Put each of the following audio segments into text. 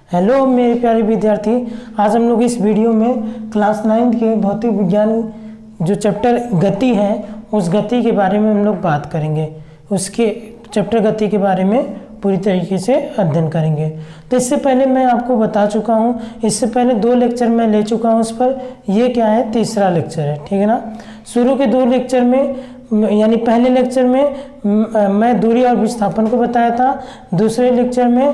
Hello मेरे प्यारे विद्यार्थी, आज हम लोग इस वीडियो में क्लास 9 के भौतिक विज्ञान जो चैप्टर गति है उस गति के बारे में हम लोग बात करेंगे। उसके चैप्टर गति के बारे में पूरी तरीके से अध्ययन करेंगे। तो इससे पहले मैं आपको बता चुका हूँ, इससे पहले 2 लेक्चर मैं ले चुका हूँ उस पर। ये क्या है, तीसरा लेक्चर है, ठीक है ना। शुरू के 2 लेक्चर में यानी पहले लेक्चर में मैं दूरी और विस्थापन को बताया था, दूसरे लेक्चर में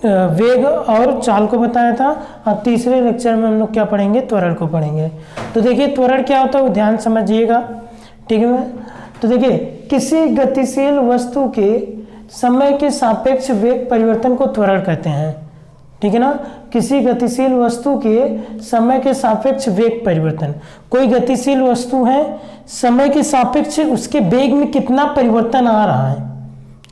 वेग और चाल को बताया था। अब तीसरे लेक्चर में हम लोग क्या पढ़ेंगे, त्वरण को पढ़ेंगे। तो देखिए त्वरण क्या होता है वो ध्यान समझिएगा, ठीक है। तो देखिए किसी गतिशील वस्तु के समय के सापेक्ष वेग परिवर्तन को त्वरण कहते हैं, ठीक है ना। किसी गतिशील वस्तु के समय के सापेक्ष वेग परिवर्तन, कोई गतिशील वस्तु है, समय के सापेक्ष उसके वेग में कितना परिवर्तन आ रहा है,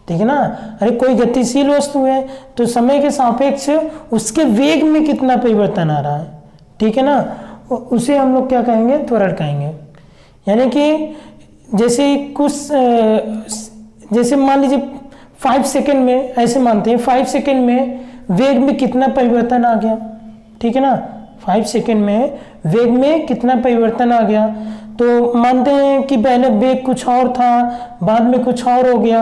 ठीक है ना। अरे कोई गतिशील वस्तु है तो समय के सापेक्ष उसके वेग में कितना परिवर्तन आ रहा है, ठीक है ना, उसे हम लोग क्या कहेंगे, त्वरण कहेंगे। यानी कि जैसे मान लीजिए 5 सेकंड में, ऐसे मानते हैं 5 सेकंड में वेग में कितना परिवर्तन आ गया, ठीक है ना। 5 सेकंड में वेग में कितना परिवर्तन आ गया। तो मानते हैं कि पहले वेग कुछ और था, बाद में कुछ और हो गया।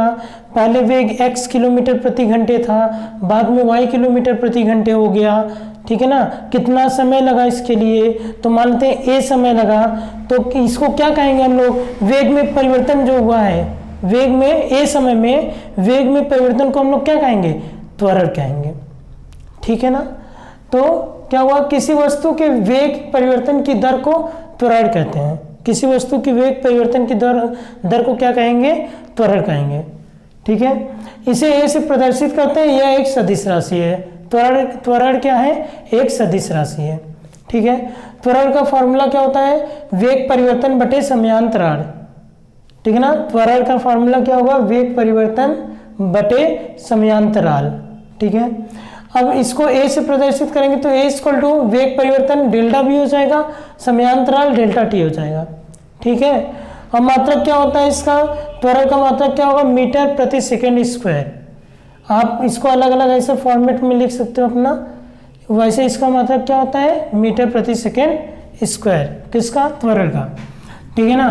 पहले वेग x किलोमीटर प्रति घंटे था, बाद में y किलोमीटर प्रति घंटे हो गया, ठीक है ना। कितना समय लगा इसके लिए, तो मानते हैं a समय लगा। तो इसको क्या कहेंगे हम लोग, वेग में परिवर्तन जो हुआ है, वेग में a समय में वेग में परिवर्तन को हम लोग क्या कहेंगे, त्वरण कहेंगे, ठीक है ना। तो क्या हुआ, किसी वस्तु के वेग परिवर्तन की दर को त्वरण कहते हैं। किसी वस्तु की वेग परिवर्तन की दर को क्या कहेंगे, त्वरण कहेंगे, ठीक है। इसे ए से प्रदर्शित करते हैं, यह एक सदिश राशि है। त्वरण क्या है, एक सदिश राशि है, ठीक है। त्वरण का फॉर्मूला क्या होता है, वेग परिवर्तन बटे समयांतराल, ठीक है ना। त्वरण का फॉर्मूला क्या होगा, वेग परिवर्तन बटे समयांतराल, ठीक है। अब इसको ए से प्रदर्शित करेंगे तो ए इक्वल टू वेग परिवर्तन डेल्टा भी हो जाएगा, समयांतराल डेल्टा टी हो जाएगा, ठीक है। अब मात्रक क्या होता है इसका, त्वरण का मात्रक क्या होगा, मीटर प्रति सेकंड स्क्वायर। आप इसको अलग अलग ऐसे फॉर्मेट में लिख सकते हो अपना, वैसे इसका मात्रक क्या होता है, मीटर प्रति सेकंड स्क्वायर, किसका, त्वरण का, ठीक है ना।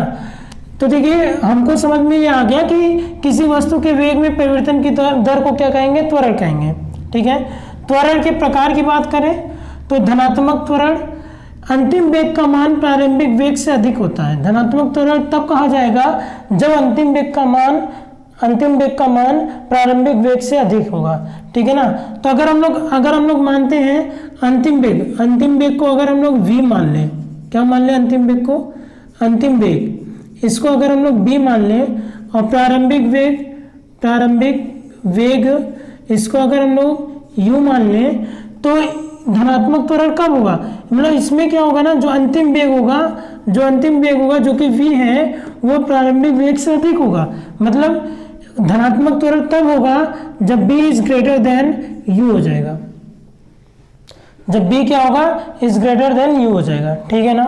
तो देखिए हमको समझ में ये आ गया कि किसी वस्तु के वेग में परिवर्तन की दर को क्या कहेंगे, त्वरण कहेंगे, ठीक है। त्वरण के प्रकार की बात करें तो धनात्मक त्वरण, अंतिम वेग का मान प्रारंभिक वेग से अधिक होता है। धनात्मक त्वरण तब कहा जाएगा जब अंतिम वेग का मान प्रारंभिक वेग से अधिक होगा, ठीक है ना। तो अगर हम लोग मानते हैं अंतिम वेग को अगर हम लोग v मान लें, क्या मान लें, अंतिम वेग को, अंतिम वेग इसको अगर हम लोग b मान लें और प्रारंभिक वेग इसको अगर हम लोग u मान लें, तो धनात्मक त्वरण कब होगा, मतलब इसमें क्या होगा ना, जो अंतिम वेग होगा जो कि v है वो प्रारंभिक वेग से अधिक होगा। मतलब धनात्मक त्वरण तब होगा जब b is greater than u हो जाएगा, जब b क्या होगा, इज ग्रेटर देन u हो जाएगा, ठीक है ना।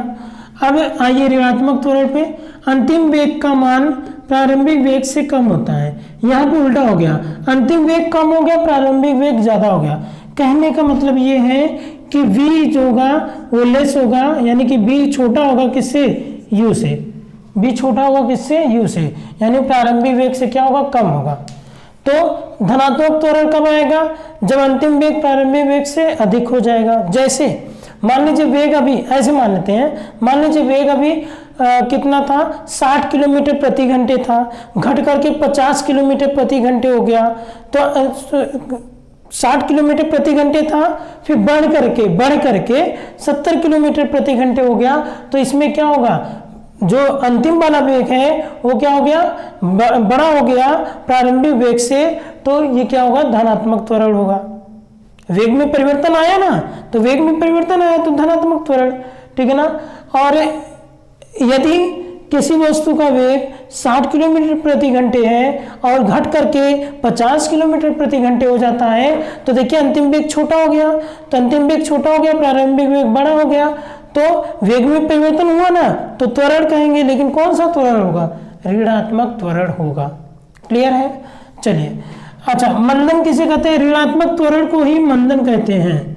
अब आइए ऋणात्मक त्वरण पे, अंतिम वेग का मान प्रारंभिक वेग से कम होता है। यहाँ पे उल्टा हो गया, अंतिम वेग कम हो गया, प्रारंभिक वेग ज्यादा हो गया। कहने का मतलब ये है कि v जो होगा वो लेस होगा, यानी कि b छोटा होगा किससे, u से, b छोटा होगा किससे, u से, यानी प्रारंभिक वेग से क्या होगा, कम होगा। तो धनात्मक त्वरण कब आएगा, जब अंतिम वेग प्रारंभिक वेग से अधिक हो जाएगा। जैसे मान लीजिए वेग अभी, ऐसे मान लेते हैं, मान लीजिए वेग अभी कितना था, 60 किलोमीटर प्रति घंटे था, घट करके 50 किलोमीटर प्रति घंटे हो गया। तो 60 किलोमीटर प्रति घंटे था, फिर बढ़ करके 70 किलोमीटर प्रति घंटे हो गया। तो इसमें क्या होगा, जो अंतिम वाला वेग है वो क्या हो गया, बड़ा हो गया प्रारंभिक वेग से, तो ये क्या होगा, धनात्मक त्वरण होगा। वेग में परिवर्तन आया ना, तो वेग में परिवर्तन आया तो धनात्मक त्वरण, ठीक है ना। और यदि किसी वस्तु का वेग 60 किलोमीटर प्रति घंटे है और घट करके 50 किलोमीटर प्रति घंटे हो जाता है, तो देखिए अंतिम वेग छोटा हो गया, तो अंतिम वेग छोटा हो गया, प्रारंभिक वेग बड़ा हो गया, तो वेग में परिवर्तन हुआ ना, तो त्वरण कहेंगे। लेकिन कौन सा त्वरण होगा, ऋणात्मक त्वरण होगा। क्लियर है, चलिए अच्छा, मंदन किसे कहते हैं? ऋणात्मक त्वरण को ही मंदन कहते हैं।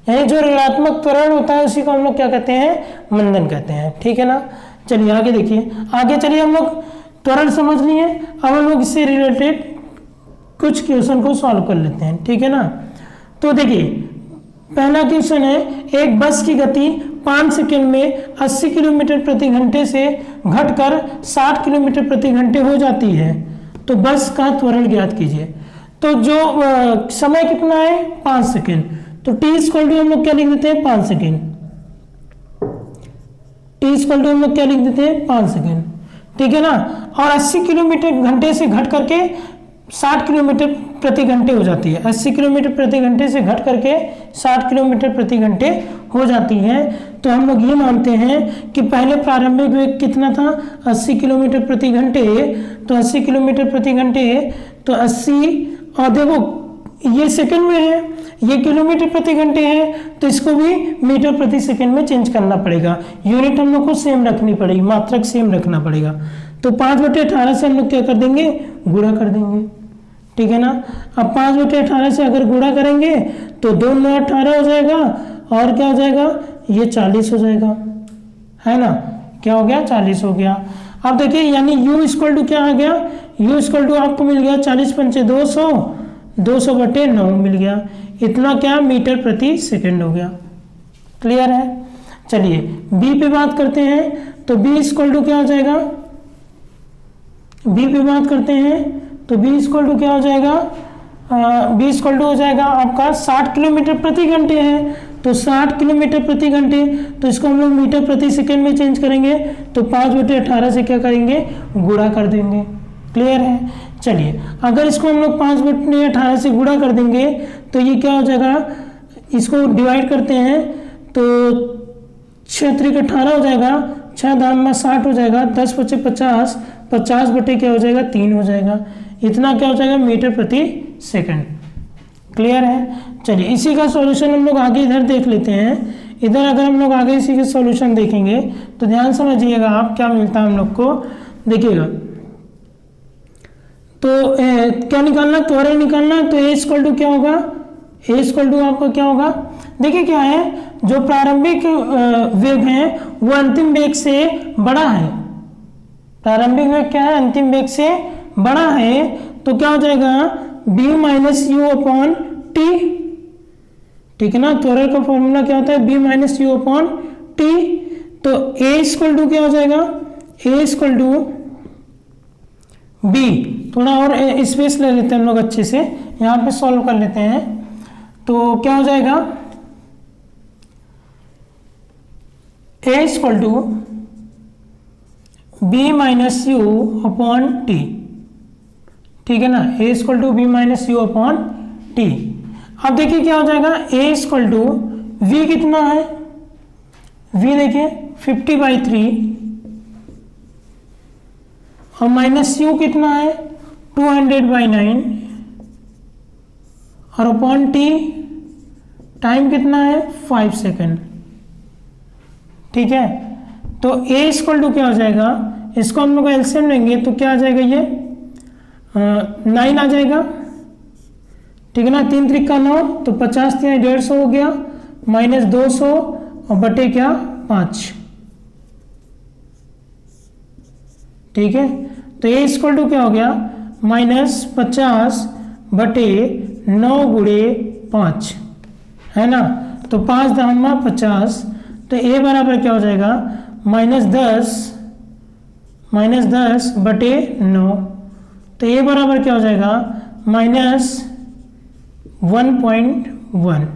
यानी जो ऋणात्मक त्वरण होता है उसी को हम लोग क्या कहते हैं? मंदन कहते हैं। ठीक है ना। चलिए आगे देखिए, आगे चलिए, हम लोग त्वरण समझ लिए, अब हम लोग इससे रिलेटेड कुछ क्वेश्चन को सॉल्व कर लेते हैं। ठीक है ना। तो देखिए पहला क्वेश्चन है, एक बस की गति 5 सेकंड में 80 किलोमीटर प्रति घंटे से घटकर 60 किलोमीटर प्रति घंटे हो जाती है, तो बस का त्वरण ज्ञात कीजिए। तो जो समय कितना है? 5 सेकंड। तो टी इक्वल टू हम लोग क्या लिख देते हैं? 5 सेकंड। टी इक्वल टू हम लोग क्या लिख देते हैं? 5 सेकंड। ठीक है ना। और 80 किलोमीटर घंटे से घट करके 60 किलोमीटर प्रति घंटे हो जाती है। 80 किलोमीटर प्रति घंटे से घट करके 60 किलोमीटर प्रति घंटे हो जाती है। तो हम लोग ये मानते हैं कि पहले प्रारंभिक वेग कितना था? 80 किलोमीटर प्रति घंटे। तो 80 किलोमीटर प्रति घंटे, तो 80, और देखो ये सेकंड में है, ये किलोमीटर प्रति घंटे है, तो इसको भी मीटर प्रति सेकंड में चेंज करना पड़ेगा। यूनिट हम लोग को सेम रखनी पड़ेगी, मात्रक सेम रखना पड़ेगा। तो 5/18 से हम लोग क्या कर देंगे? गुणा कर देंगे। ठीक है ना। अब 5/18 से अगर गुणा करेंगे तो 2 9 18 हो जाएगा, और क्या हो जाएगा? ये 40 हो जाएगा, है ना। क्या हो गया? 40 हो गया। अब देखिए यानी u इक्वल टू क्या आ गया? u इक्वल टू आपको मिल गया 40 पंचे 200, 200/9 मिल गया। इतना क्या? मीटर प्रति सेकंड हो गया। क्लियर है। चलिए b पे बात करते हैं, तो b इक्वल टू क्या हो जाएगा? b पे बात करते हैं तो b इक्वल टू क्या हो जाएगा? b इक्वल टू हो जाएगा आपका 60 किलोमीटर प्रति घंटे है, तो 60 किलोमीटर प्रति घंटे, तो इसको हम लोग मीटर प्रति सेकंड में चेंज करेंगे, तो 5/18 से क्या करेंगे? गुणा कर देंगे। क्लियर है। चलिए अगर इसको हम लोग 5/18 से गुणा कर देंगे तो ये क्या हो जाएगा? इसको डिवाइड करते हैं तो 6 त्रिक 18 हो जाएगा, 6 दाम 60 हो जाएगा, 10 पचे 50, 50 बटे क्या हो जाएगा? 3 हो जाएगा। इतना क्या हो जाएगा? मीटर प्रति सेकंड। क्लियर है। चलिए इसी का सॉल्यूशन हम लोग आगे इधर देख लेते हैं। इधर अगर हम लोग आगे इसी का सॉल्यूशन देखेंगे तो ध्यान समझिएगा आप, क्या मिलता है हम लोग को। देखिएगा तो क्या निकालना? त्वरण निकालना। तो ए इक्वल टू क्या होगा? ए इक्वल टू आपका क्या होगा? देखिए क्या है, जो प्रारंभिक वेग है वो अंतिम वेग से बड़ा है। प्रारंभिक वेग क्या है? अंतिम वेग से बड़ा है। तो क्या हो जाएगा? b minus u upon t. ठीक है ना। त्वरण का फॉर्मूला क्या होता है? b minus u upon T. तो a इक्वल टू क्या हो जाएगा? a इक्वल टू b, थोड़ा और स्पेस ले लेते हैं हम लोग अच्छे से, यहाँ पे सॉल्व कर लेते हैं। तो क्या हो जाएगा? a equal to b minus u upon t. ठीक है ना। a equal to b minus u upon t. अब देखिए क्या हो जाएगा? a इक्वल टू v कितना है? v देखिए 50/3, और माइनस यू कितना है? 200/9, और अपॉन टी टाइम कितना है? 5 सेकंड। ठीक है। तो a इक्वल टू क्या हो जाएगा? इसको हम लोग एलसीएम लेंगे तो क्या आ जाएगा? ये 9 आ जाएगा। ठीक है ना। 3 त्रिक 9, तो 50 × 150 हो गया, माइनस 200 और बटे क्या? 5। ठीक है। तो a इक्वल टू क्या हो गया? -50 बटे 9 गुणे 5, है ना। तो 5 दाम 50, तो a बराबर क्या हो जाएगा? -10 बटे 9, तो a बराबर क्या हो जाएगा? -1.1।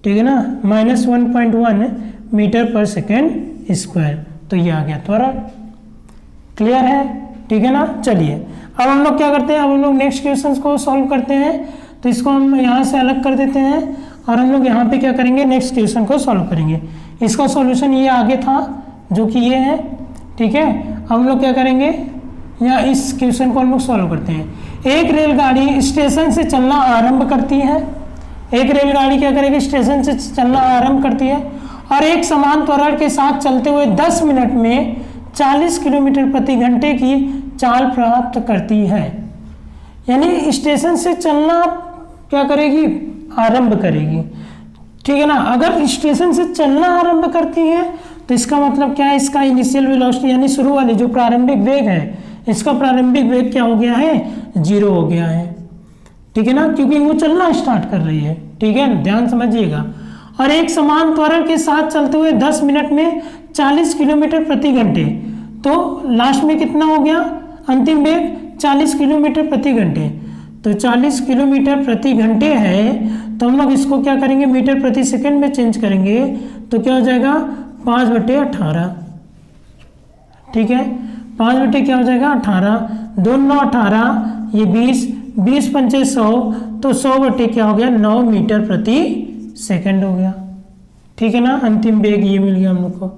ठीक है ना। -1.1 मीटर पर सेकेंड स्क्वायर। तो ये आ गया त्वरण। क्लियर है। ठीक है ना। चलिए अब हम लोग क्या करते हैं? अब हम लोग नेक्स्ट क्वेश्चन को सॉल्व करते हैं। तो इसको हम यहाँ से अलग कर देते हैं और हम लोग यहाँ पे क्या करेंगे? नेक्स्ट क्वेश्चन को सॉल्व करेंगे। इसका सॉल्यूशन ये आगे था जो कि ये है। ठीक है। हम लोग क्या करेंगे? या इस क्वेश्चन को हम लोग सॉल्व करते हैं। एक रेलगाड़ी स्टेशन से चलना आरंभ करती है। एक रेलगाड़ी क्या करेगी? स्टेशन से चलना आरंभ करती है और एक समान त्वरण के साथ चलते हुए 10 मिनट में 40 किलोमीटर प्रति घंटे की चाल प्राप्त करती है। यानी स्टेशन से चलना क्या करेगी, आरंभ करेगी, ठीक है ना। अगर स्टेशन से चलना आरंभ करती है तो इसका मतलब क्या है, इसका इनिशियल वेलोसिटी यानी शुरू वाली जो प्रारंभिक वेग है, इसका प्रारंभिक वेग क्या हो गया है, 0 हो गया है, ठीक है ना, क्योंकि वो चलना स्टार्ट कर रही है, ठीक है, ध्यान समझिएगा। और एक समान त्वरण के साथ चलते हुए 10 मिनट में 40 किलोमीटर प्रति घंटे, तो लास्ट में कितना हो गया, अंतिम वेग 40 किलोमीटर प्रति घंटे, तो 40 किलोमीटर प्रति घंटे है, तो हम लोग इसको क्या करेंगे, मीटर प्रति सेकंड में चेंज करेंगे, तो क्या हो जाएगा 5/18, ठीक है, 5 बटे क्या हो जाएगा 18, 2 9 18, ये 20, 20 पंचे 100, तो 100 बटे क्या हो गया 9 मीटर प्रति सेकंड हो गया, ठीक है ना। अंतिम वेग ये मिल गया हम लोग को।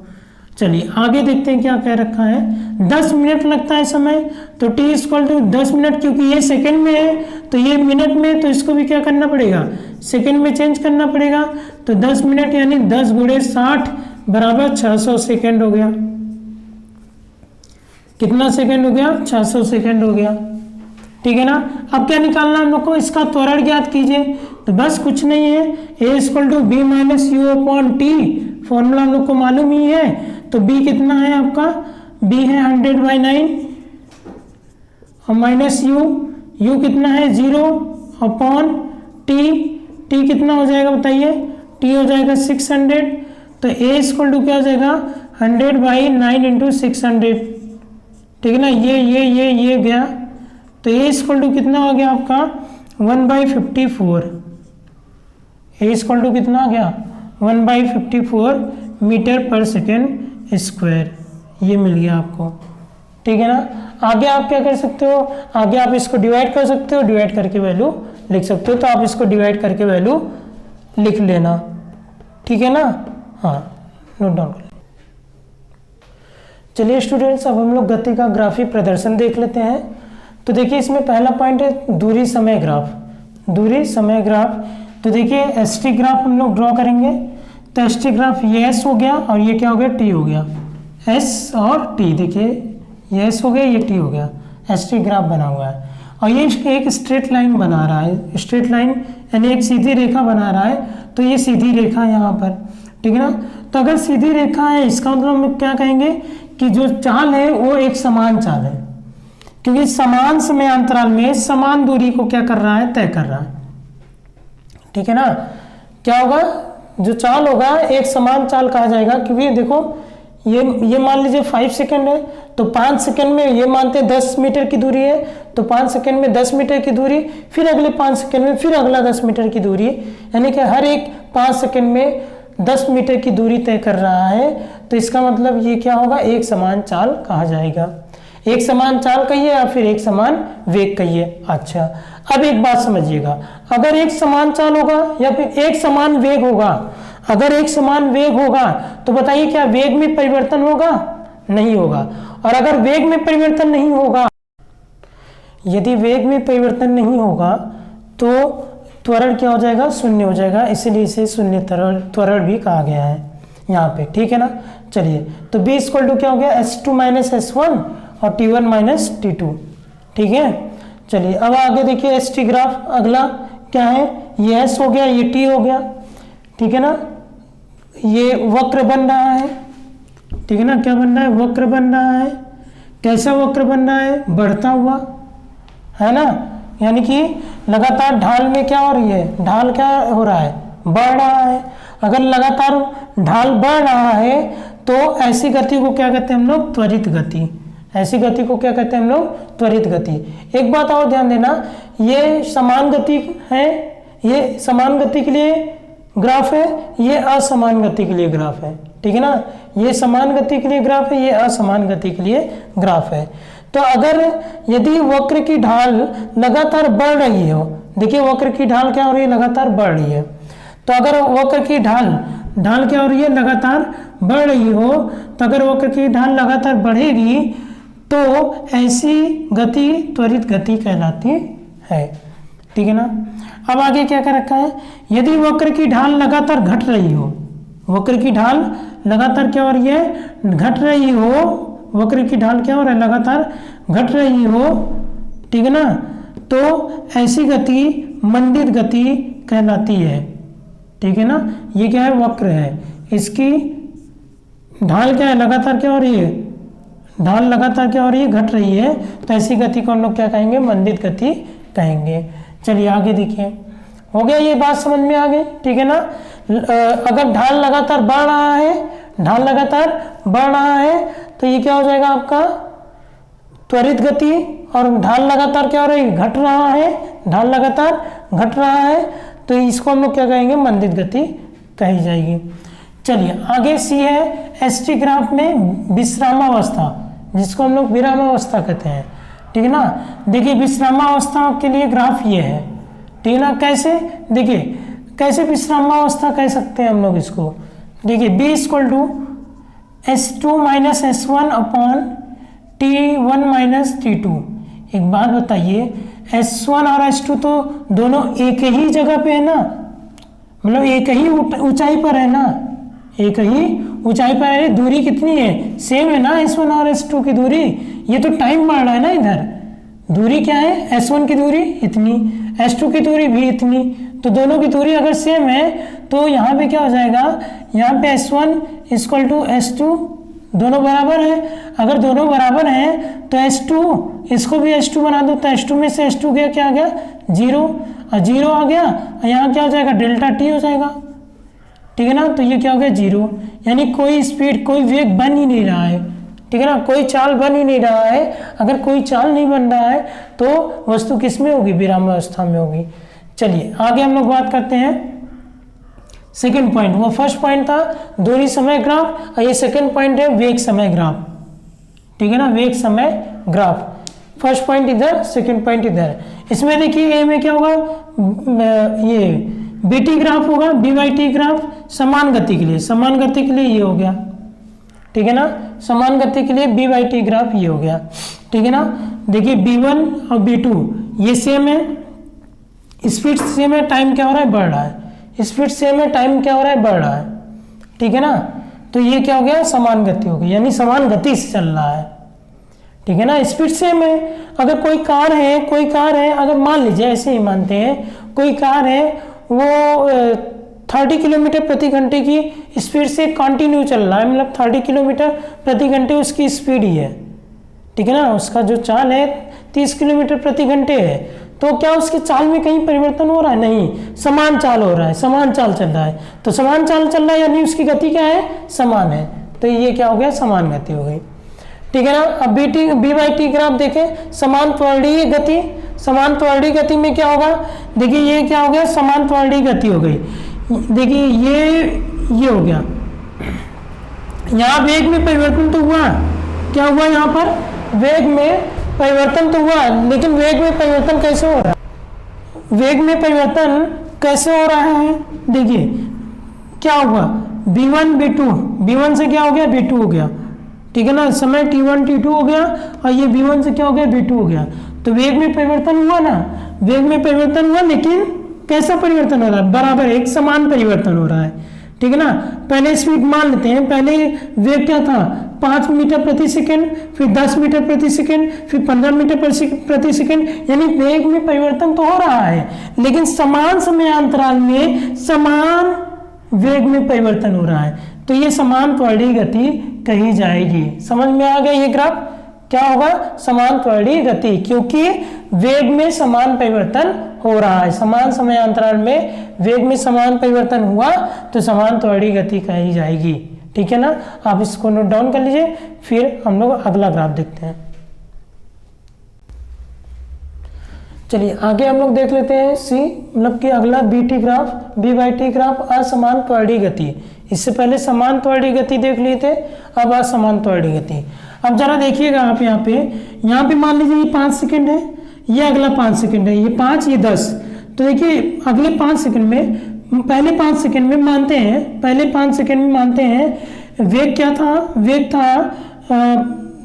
चलिए आगे देखते हैं क्या कह रखा है। 10 मिनट लगता है समय, तो t = 10 मिनट, क्योंकि ये सेकंड में है तो ये मिनट में, तो इसको भी क्या करना पड़ेगा, सेकंड में चेंज करना पड़ेगा, तो 10 मिनट यानी 10 × 60 = 600 सेकंड हो गया। कितना सेकंड हो गया, 600 सेकंड हो गया, ठीक है ना। अब क्या निकालना हम लोग को, इसका त्वरण ज्ञात कीजिए, तो बस कुछ नहीं है, a = b - u/t, फॉर्मूला हम लोग को मालूम ही है, तो b कितना है आपका, b है 100/9 और माइनस u कितना है 0/t, t कितना हो जाएगा बताइए, t हो जाएगा 600, तो a = क्या हो जाएगा 100/9 × 600, ठीक है ना, ये गया, तो a = कितना हो गया आपका 1/54, a = कितना आ गया 1/54 मीटर पर सेकेंड स्क्वायर, ये मिल गया आपको, ठीक है ना। आगे आप क्या कर सकते हो, आगे आप इसको डिवाइड कर सकते हो, डिवाइड करके वैल्यू लिख सकते हो, तो आप इसको डिवाइड करके वैल्यू लिख लेना, ठीक है ना, हाँ नोट डाउन कर। चलिए स्टूडेंट्स, अब हम लोग गति का ग्राफिक प्रदर्शन देख लेते हैं। तो देखिए इसमें पहला पॉइंट है दूरी समय ग्राफ, दूरी समय ग्राफ। तो देखिए एसटी ग्राफ हम लोग ड्रॉ करेंगे, तो एसटी ग्राफ ये एस हो गया और ये क्या हो गया टी हो गया, एस और टी, देखिए ये एस हो गया ये टी हो गया, एसटी ग्राफ बना हुआ है। और ये एक स्ट्रेट लाइन बना रहा है, स्ट्रेट लाइन यानी एक सीधी रेखा बना रहा है, तो ये सीधी रेखा यहाँ पर, ठीक है ना। तो अगर सीधी रेखा है, इसका मतलब हम क्या कहेंगे कि जो चाल है वो एक समान चाल है, क्योंकि समान समय अंतराल में समान दूरी को क्या कर रहा है, तय कर रहा है, ठीक है ना। क्या होगा, जो चाल होगा एक समान चाल कहा जाएगा, क्योंकि देखो ये मान लीजिए 5 सेकंड है, तो 5 सेकंड में ये मानते हैं 10 मीटर की दूरी है, तो 5 सेकंड में 10 मीटर की दूरी, फिर अगले 5 सेकंड में फिर अगला 10 मीटर की दूरी, यानी कि हर एक 5 सेकंड में 10 मीटर की दूरी तय कर रहा है, तो इसका मतलब ये क्या होगा, एक समान चाल कहा जाएगा। एक समान चाल कहिए या फिर एक समान वेग कहिए। अच्छा, अब एक बात समझिएगा, अगर एक समान चाल होगा या फिर एक समान वेग होगा, अगर एक समान वेग होगा तो बताइए क्या वेग में परिवर्तन होगा, नहीं होगा। और अगर वेग में परिवर्तन नहीं होगा, यदि वेग में परिवर्तन नहीं होगा तो त्वरण क्या हो जाएगा, शून्य हो जाएगा, इसलिए इसे शून्य त्वरण भी कहा गया है यहाँ पे, ठीक है ना। चलिए, तो b = क्या हो गया s2 - s1 और t1 - t2, ठीक है। चलिए अब आगे देखिए एस टी ग्राफ, अगला क्या है, ये s हो गया ये t हो गया, ठीक है ना। ये वक्र बन रहा है, ठीक है ना, क्या बन रहा है, वक्र बन रहा है। कैसा वक्र बन रहा है, बढ़ता हुआ, है ना, यानी कि लगातार ढाल में क्या हो रही है, ढाल क्या हो रहा है, बढ़ रहा है। अगर लगातार ढाल बढ़ रहा है तो ऐसी गति को क्या कहते हैं हम लोग, त्वरित गति। ऐसी गति को क्या कहते हैं हम लोग, त्वरित गति। एक बात और ध्यान देना, ये समान गति है, ये समान गति के लिए ग्राफ है, ये असमान गति के लिए ग्राफ है, ठीक है ना। ये समान गति के लिए ग्राफ है, ये असमान गति के लिए ग्राफ है। तो अगर यदि वक्र की ढाल लगातार बढ़ रही हो, देखिए वक्र की ढाल क्या हो रही है, लगातार बढ़ रही है। तो अगर वक्र की ढाल क्या हो रही है, लगातार बढ़ रही हो, तो अगर वक्र की ढाल लगातार बढ़ेगी तो ऐसी गति त्वरित गति कहलाती है, ठीक है ना। अब आगे क्या कर रखा है, यदि वक्र की ढाल लगातार घट रही हो, वक्र की ढाल लगातार क्या हो रही है, घट रही हो, वक्र की ढाल क्या हो रहा है, लगातार घट रही हो, ठीक है ना। तो ऐसी गति मंदित गति कहलाती है। ठीक है ना, ये क्या है, वक्र है, इसकी ढाल क्या है, लगातार क्या हो रही है, ढाल लगातार क्या हो रही है, घट रही है, तो ऐसी गति को हम लोग क्या कहेंगे, मंदित गति कहेंगे। चलिए आगे देखिए, हो गया, ये बात समझ में आ गई। ठीक है ना, अगर ढाल लगातार बढ़ रहा है, ढाल लगातार बढ़ रहा है तो ये क्या हो जाएगा आपका त्वरित गति, और ढाल लगातार क्या हो रही है, घट रहा है, ढाल लगातार घट रहा है, तो इसको हम लोग क्या कहेंगे, मंदित गति कही जाएगी। चलिए आगे सी है एसटी ग्राफ में विश्रामावस्था, जिसको हम लोग विरामावस्था कहते हैं। ठीक है ना, देखिए विश्रामावस्था के लिए ग्राफ ये है। ठीक है ना, कैसे, देखिए कैसे विश्रामावस्था कह सकते हैं हम लोग इसको, देखिए b equal to S2 minus S1 upon T1 minus T2। एक बात बताइए, S1 और S2 तो दोनों एक ही जगह पे है ना, मतलब एक ही ऊंचाई पर है ना, एक ही ऊंचाई पर है, दूरी कितनी है, सेम है ना S1 और S2 की दूरी, ये तो टाइम बढ़ रहा है ना, इधर दूरी क्या है, S1 की दूरी इतनी, S2 की दूरी भी इतनी, तो दोनों की दूरी अगर सेम है तो यहाँ पे क्या हो जाएगा, यहाँ पे S1 इक्वल टू S2, दोनों बराबर है, अगर दोनों बराबर हैं तो S2 इसको भी S2 बना दो, तो S2 में से S2 गया, क्या आ गया, 0, और 0 आ गया, और यहाँ क्या हो जाएगा, डेल्टा T हो जाएगा। ठीक है ना, तो ये क्या हो गया, 0, यानी कोई स्पीड, कोई वेग बन ही नहीं रहा है। ठीक है ना, कोई चाल बन ही नहीं रहा है, अगर कोई चाल नहीं बन रहा है तो वस्तु किस में होगी, विरामावस्था में होगी। चलिए आगे हम लोग बात करते हैं सेकंड पॉइंट, वो फर्स्ट पॉइंट था दूरी समय ग्राफ, और ये सेकंड पॉइंट है वेग समय ग्राफ। ठीक है ना, वेग समय ग्राफ, फर्स्ट पॉइंट इधर, सेकंड पॉइंट इधर। इसमें देखिए ए में क्या होगा, ये बीटी ग्राफ होगा, BYT ग्राफ समान गति के लिए, समान गति के लिए ये हो गया। ठीक है ना, समान गति के लिए BYT ग्राफ ये हो गया। ठीक है ना, देखिए B1 और B2 ये सेम है, स्पीड सेम है, टाइम क्या हो रहा है, बढ़ रहा है, स्पीड सेम है, टाइम क्या हो रहा है, बढ़ रहा है। ठीक है ना, तो ये क्या हो गया, समान गति हो गई, यानी समान गति से चल रहा है। ठीक है ना, स्पीड सेम है, अगर कोई कार है, कोई कार है, अगर मान लीजिए ऐसे ही मानते हैं, कोई कार है वो 30 किलोमीटर प्रति घंटे की स्पीड से कंटिन्यू चल रहा है, मतलब 30 किलोमीटर प्रति घंटे उसकी स्पीड ही है। ठीक है ना, उसका जो चाल है 30 किलोमीटर प्रति घंटे है, तो क्या उसकी चाल में कहीं परिवर्तन हो रहा है, नहीं, समान चाल हो रहा है, समान चाल चल रहा है, तो समान चाल चल रहा है यानी उसकी गति क्या है, समान है, तो ये क्या हो गया, समान गति हो गई। ठीक है ना, अब BYT ग्राफ देखें, समान त्वरणीय गति, समान त्वरणीय गति में क्या होगा, देखिए ये क्या हो गया, समान त्वरणीय गति हो गई। देखिए ये हो गया, यहाँ वेग में परिवर्तन तो हुआ, क्या हुआ, यहाँ पर वेग में परिवर्तन तो हुआ, लेकिन वेग में परिवर्तन कैसे हो रहा है, वेग में परिवर्तन कैसे हो रहा है, देखिए क्या हुआ, B1 B2, B1 से क्या हो गया, B2 हो गया। ठीक है ना, समय T1 T2 हो गया, और ये B1 से क्या हो गया, B2 हो गया, तो वेग में परिवर्तन हुआ ना, वेग में परिवर्तन हुआ, लेकिन कैसा परिवर्तन हो रहा है, बराबर एक समान परिवर्तन हो रहा है। ठीक है ना, पहले स्पीड मान लेते हैं, पहले वेग क्या था, 5 मीटर प्रति सेकेंड, फिर 10 मीटर प्रति सेकेंड, फिर 15 मीटर प्रति सेकेंड, यानी वेग में परिवर्तन तो हो रहा है, लेकिन समान समय अंतराल में समान वेग में परिवर्तन हो रहा है, तो ये समान त्वरणीय गति कही जाएगी। समझ में आ गया, ये ग्राफ क्या होगा, समान त्वरणीय गति, क्योंकि वेग में समान परिवर्तन हो रहा है, समान समय अंतराल में वेग में समान परिवर्तन हुआ तो समान त्वरणीय गति कही जाएगी। ठीक है ना, आप इसको नोट डाउन कर लीजिए, फिर हम लोग अगला ग्राफ देखते हैं। चलिए आगे हम लोग देख लेते हैं सी, मतलब कि अगला BT ग्राफ, BYT ग्राफ, असमान त्वरणीय गति। इससे पहले समान त्वरणीय गति देख लिए थे, अब असमान त्वरणीय गति। अब जरा देखिएगा आप यहाँ पे मान लीजिए ये 5 सेकंड है, ये अगला 5 सेकंड है, ये 5 ये 10, तो देखिए अगले 5 सेकंड में, पहले 5 सेकंड में मानते हैं, पहले 5 सेकंड में मानते हैं वेग क्या था, वेग था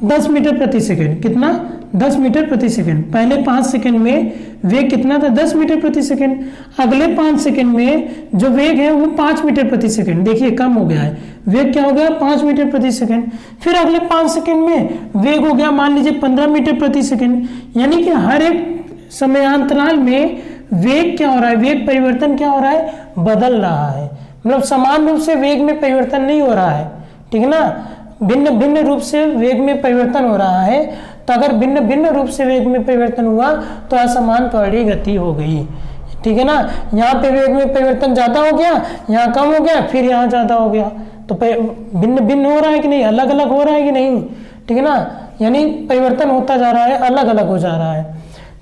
10 मीटर प्रति सेकंड, कितना, 10 मीटर प्रति सेकंड। पहले 5 सेकंड में वेग कितना था, 10 मीटर प्रति सेकंड। अगले 5 सेकंड में जो वेग है वो 5 मीटर प्रति सेकंड, देखिए कम हो गया है, वेग क्या हो गया, 5 मीटर प्रति सेकंड। फिर अगले 5 सेकंड में वेग हो गया मान लीजिए 15 मीटर प्रति सेकंड, यानी कि हर एक समयांतराल में वेग क्या हो रहा है, वेग परिवर्तन क्या हो रहा है, बदल रहा है। मतलब समान रूप से वेग में परिवर्तन नहीं हो रहा है, ठीक है ना, भिन्न भिन्न रूप से वेग में परिवर्तन हो रहा है। तो अगर भिन्न भिन्न रूप से वेग में परिवर्तन हुआ तो असमान त्वरणीय गति हो गई, ठीक है ना। यहाँ पे वेग में परिवर्तन ज्यादा हो गया, यहाँ कम हो गया, फिर यहाँ ज्यादा हो गया, तो भिन्न भिन्न हो रहा है कि नहीं, अलग अलग हो रहा है कि नहीं, ठीक है ना, यानी परिवर्तन होता जा रहा है, अलग अलग हो जा रहा है,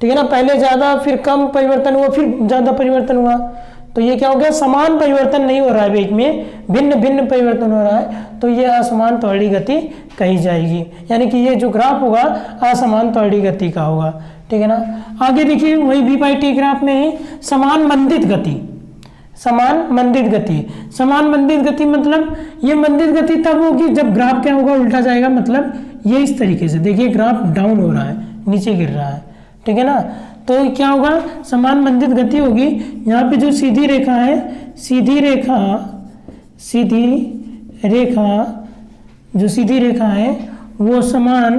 ठीक है ना। पहले ज्यादा फिर कम परिवर्तन हुआ, फिर ज्यादा परिवर्तन हुआ, तो ये क्या हो गया, समान परिवर्तन नहीं हो रहा है वेग में, भिन्न भिन्न परिवर्तन हो रहा है, तो ये असमान त्वरणीय गति कही जाएगी। यानी कि ये जो ग्राफ होगा असमान त्वरणीय गति का होगा, ठीक है ना। आगे देखिए वही v/t ग्राफ में ही समान मंदित गति, समान मंदित गति, समान मंदित गति मतलब ये मंदित गति तब होगी जब ग्राफ क्या होगा, उल्टा जाएगा। मतलब ये इस तरीके से देखिए ग्राफ डाउन हो रहा है, नीचे गिर रहा है, ठीक है ना, तो क्या होगा, समान मंदित गति होगी। यहाँ पे जो सीधी रेखा है, सीधी रेखा जो सीधी रेखा है वो समान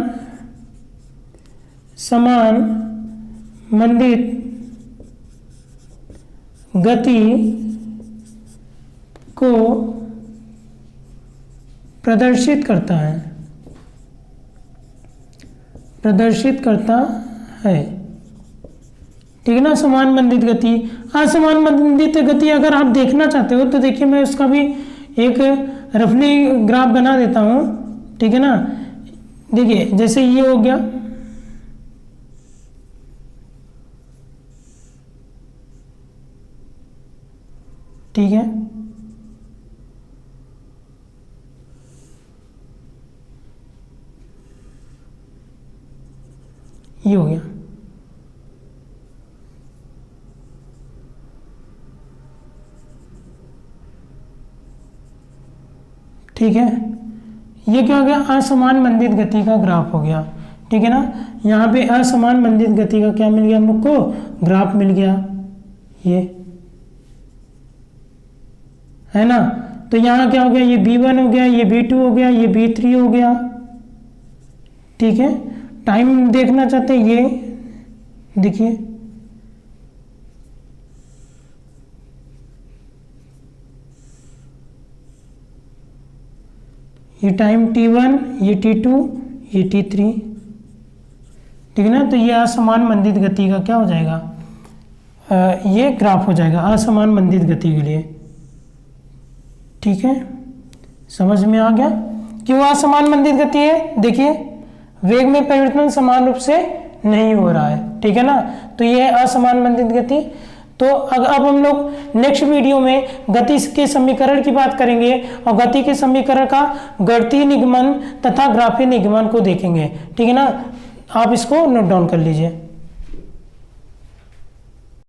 मंदित गति को प्रदर्शित करता है, ठीक है ना। समान मंदित गति, असमान मंदित गति अगर आप देखना चाहते हो तो देखिए मैं उसका भी एक रफली ग्राफ बना देता हूँ, ठीक है ना। देखिए जैसे ये हो गया, ठीक है, ये हो गया, ठीक है। ये क्या हो गया, असमान मंदित गति का ग्राफ हो गया, ठीक है ना। यहाँ पे असमान मंदित गति का क्या मिल गया हम लोग को, ग्राफ मिल गया, ये है ना। तो यहाँ क्या हो गया, ये B1 हो गया, ये B2 हो गया, ये B3 हो गया, ठीक है। टाइम देखना चाहते हैं, ये देखिए ये टाइम T1, ये T2, ये T3, ठीक है ना। तो ये असमान मंदित गति का क्या हो जाएगा, ये ग्राफ हो जाएगा असमान मंदित गति के लिए, ठीक है। समझ में आ गया क्यों असमान मंदित गति है। देखिए वेग में परिवर्तन समान रूप से नहीं हो रहा है, ठीक है ना, तो ये है असमान मंदित गति। तो अब हम लोग नेक्स्ट वीडियो में गति के समीकरण की बात करेंगे और गति के समीकरण का गणितीय निगमन तथा ग्राफीय निगमन को देखेंगे, ठीक है ना। आप इसको नोट डाउन कर लीजिए।